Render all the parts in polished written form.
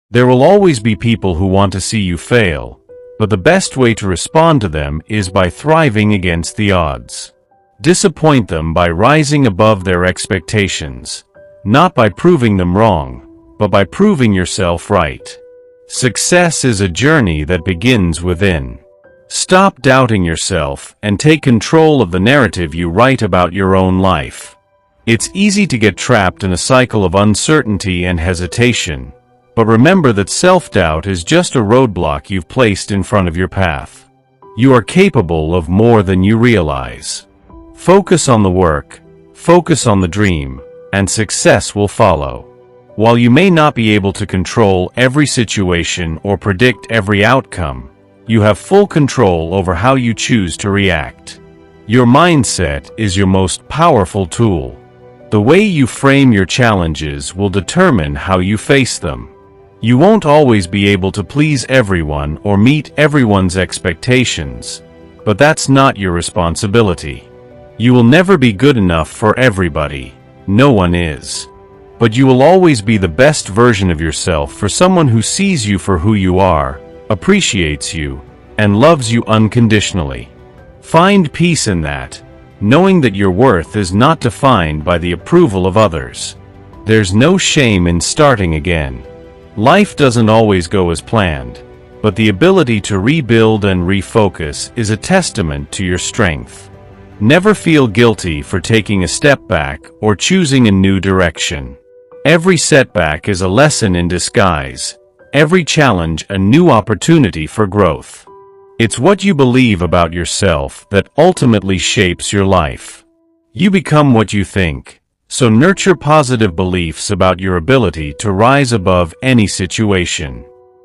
There will always be people who want to see you fail, but the best way to respond to them is by thriving against the odds. Disappoint them by rising above their expectations, not by proving them wrong, but by proving yourself right. Success is a journey that begins within. Stop doubting yourself and take control of the narrative you write about your own life. It's easy to get trapped in a cycle of uncertainty and hesitation, but remember that self-doubt is just a roadblock you've placed in front of your path. You are capable of more than you realize. Focus on the work, focus on the dream, and success will follow. While you may not be able to control every situation or predict every outcome, you have full control over how you choose to react. Your mindset is your most powerful tool. The way you frame your challenges will determine how you face them. You won't always be able to please everyone or meet everyone's expectations, but that's not your responsibility. You will never be good enough for everybody. No one is. But you will always be the best version of yourself for someone who sees you for who you are, appreciates you, and loves you unconditionally. Find peace in that, knowing that your worth is not defined by the approval of others. There's no shame in starting again. Life doesn't always go as planned, but the ability to rebuild and refocus is a testament to your strength. Never feel guilty for taking a step back or choosing a new direction. Every setback is a lesson in disguise, every challenge a new opportunity for growth. It's what you believe about yourself that ultimately shapes your life. You become what you think, so nurture positive beliefs about your ability to rise above any situation.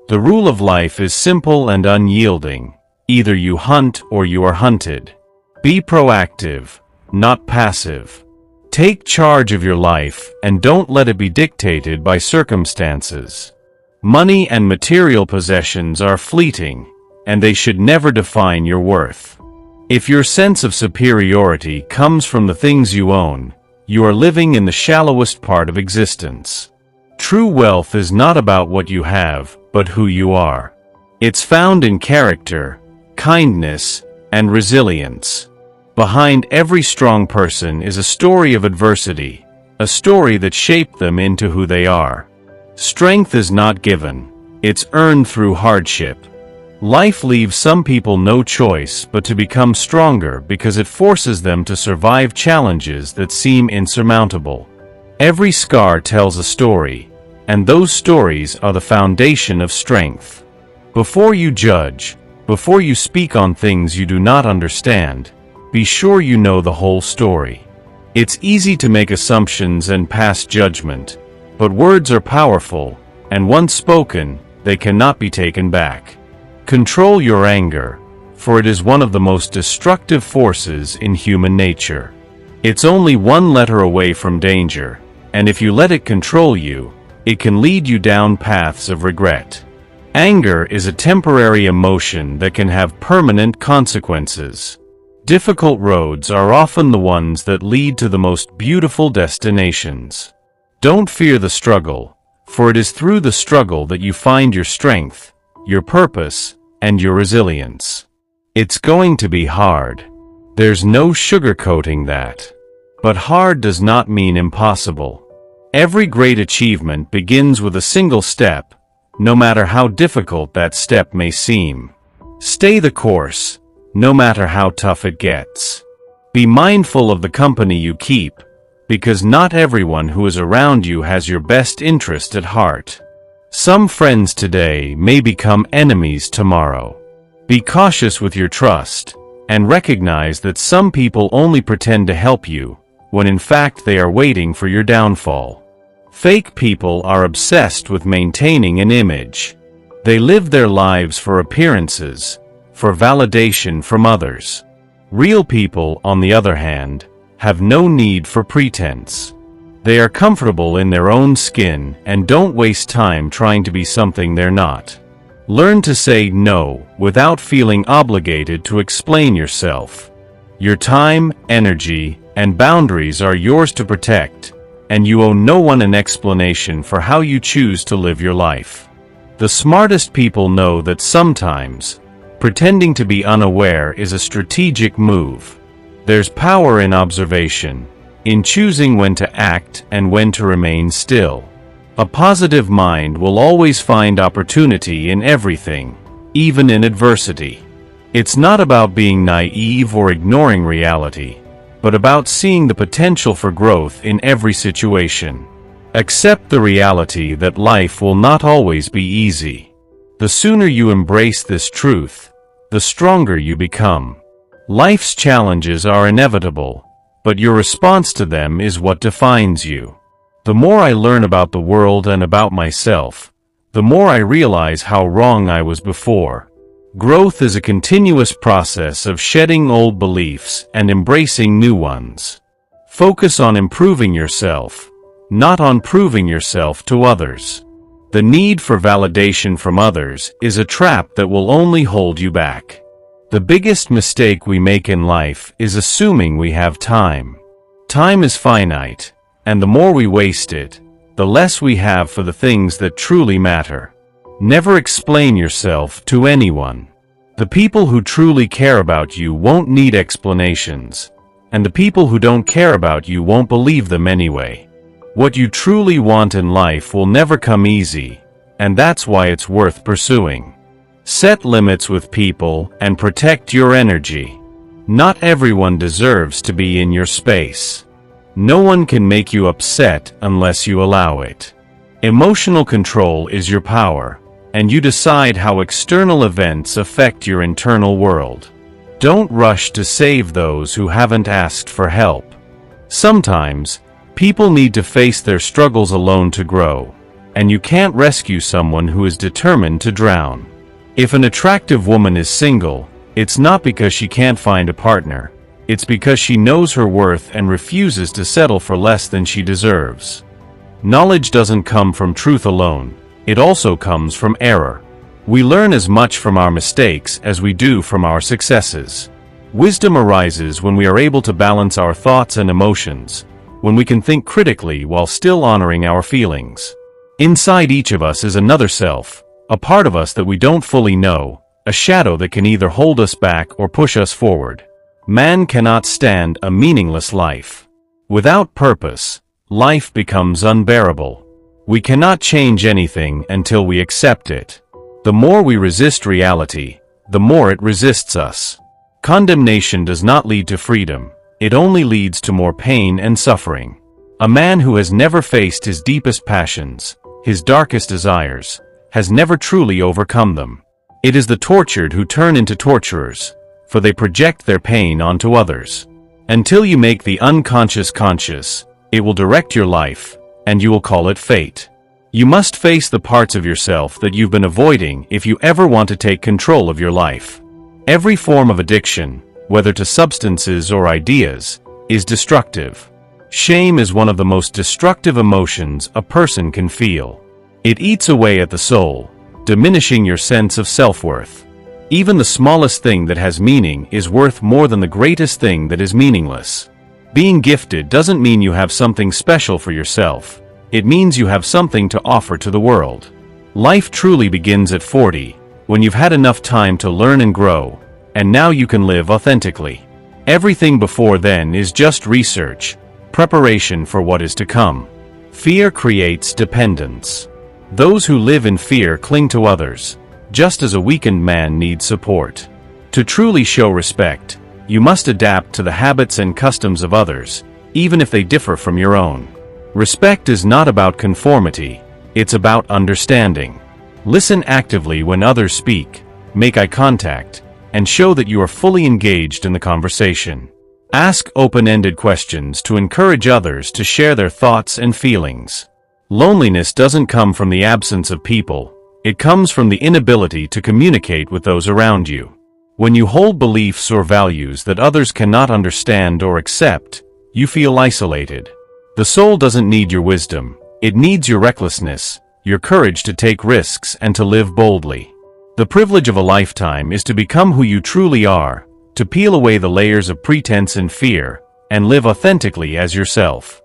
The rule of life is simple and unyielding. Either you hunt or you are hunted. Be proactive, not passive. Take charge of your life and don't let it be dictated by circumstances. Money and material possessions are fleeting, and they should never define your worth. If your sense of superiority comes from the things you own, you are living in the shallowest part of existence. True wealth is not about what you have, but who you are. It's found in character, kindness, and resilience. Behind every strong person is a story of adversity, a story that shaped them into who they are. Strength is not given, it's earned through hardship. Life leaves some people no choice but to become stronger because it forces them to survive challenges that seem insurmountable. Every scar tells a story, and those stories are the foundation of strength. Before you judge, before you speak on things you do not understand, be sure you know the whole story. It's easy to make assumptions and pass judgment, but words are powerful, and once spoken, they cannot be taken back. Control your anger, for it is one of the most destructive forces in human nature. It's only one letter away from danger, and if you let it control you, it can lead you down paths of regret. Anger is a temporary emotion that can have permanent consequences. Difficult roads are often the ones that lead to the most beautiful destinations. Don't fear the struggle, for it is through the struggle that you find your strength, your purpose, and your resilience. It's going to be hard. There's no sugarcoating that. But hard does not mean impossible. Every great achievement begins with a single step, no matter how difficult that step may seem. Stay the course, no matter how tough it gets. Be mindful of the company you keep, because not everyone who is around you has your best interest at heart. Some friends today may become enemies tomorrow. Be cautious with your trust, and recognize that some people only pretend to help you, when in fact they are waiting for your downfall. Fake people are obsessed with maintaining an image. They live their lives for appearances, for validation from others. Real people, on the other hand, have no need for pretense. They are comfortable in their own skin and don't waste time trying to be something they're not. Learn to say no without feeling obligated to explain yourself. Your time, energy, and boundaries are yours to protect, and you owe no one an explanation for how you choose to live your life. The smartest people know that sometimes, pretending to be unaware is a strategic move. There's power in observation, in choosing when to act and when to remain still. A positive mind will always find opportunity in everything, even in adversity. It's not about being naive or ignoring reality, but about seeing the potential for growth in every situation. Accept the reality that life will not always be easy. The sooner you embrace this truth, the stronger you become. Life's challenges are inevitable, but your response to them is what defines you. The more I learn about the world and about myself, the more I realize how wrong I was before. Growth is a continuous process of shedding old beliefs and embracing new ones. Focus on improving yourself, not on proving yourself to others. The need for validation from others is a trap that will only hold you back. The biggest mistake we make in life is assuming we have time. Time is finite, and the more we waste it, the less we have for the things that truly matter. Never explain yourself to anyone. The people who truly care about you won't need explanations, and the people who don't care about you won't believe them anyway. What you truly want in life will never come easy, and that's why it's worth pursuing. Set limits with people and protect your energy. Not everyone deserves to be in your space. No one can make you upset unless you allow it. Emotional control is your power, and you decide how external events affect your internal world. Don't rush to save those who haven't asked for help. Sometimes, people need to face their struggles alone to grow, and you can't rescue someone who is determined to drown. If an attractive woman is single, it's not because she can't find a partner. It's because she knows her worth and refuses to settle for less than she deserves. Knowledge doesn't come from truth alone. It also comes from error. We learn as much from our mistakes as we do from our successes. Wisdom arises when we are able to balance our thoughts and emotions, when we can think critically while still honoring our feelings. Inside each of us is another self, a part of us that we don't fully know, a shadow that can either hold us back or push us forward. Man cannot stand a meaningless life. Without purpose, life becomes unbearable. We cannot change anything until we accept it. The more we resist reality, the more it resists us. Condemnation does not lead to freedom. It only leads to more pain and suffering. A man who has never faced his deepest passions, his darkest desires, has never truly overcome them. It is the tortured who turn into torturers, for they project their pain onto others. Until you make the unconscious conscious, it will direct your life, and you will call it fate. You must face the parts of yourself that you've been avoiding if you ever want to take control of your life. Every form of addiction, whether to substances or ideas, is destructive. Shame is one of the most destructive emotions a person can feel. It eats away at the soul, diminishing your sense of self-worth. Even the smallest thing that has meaning is worth more than the greatest thing that is meaningless. Being gifted doesn't mean you have something special for yourself. It means you have something to offer to the world. Life truly begins at 40, when you've had enough time to learn and grow, and now you can live authentically. Everything before then is just research, preparation for what is to come. Fear creates dependence. Those who live in fear cling to others, just as a weakened man needs support. To truly show respect, you must adapt to the habits and customs of others, even if they differ from your own. Respect is not about conformity, it's about understanding. Listen actively when others speak, make eye contact, and show that you are fully engaged in the conversation. Ask open-ended questions to encourage others to share their thoughts and feelings. Loneliness doesn't come from the absence of people, it comes from the inability to communicate with those around you. When you hold beliefs or values that others cannot understand or accept, you feel isolated. The soul doesn't need your wisdom, it needs your recklessness, your courage to take risks and to live boldly. The privilege of a lifetime is to become who you truly are, to peel away the layers of pretense and fear, and live authentically as yourself.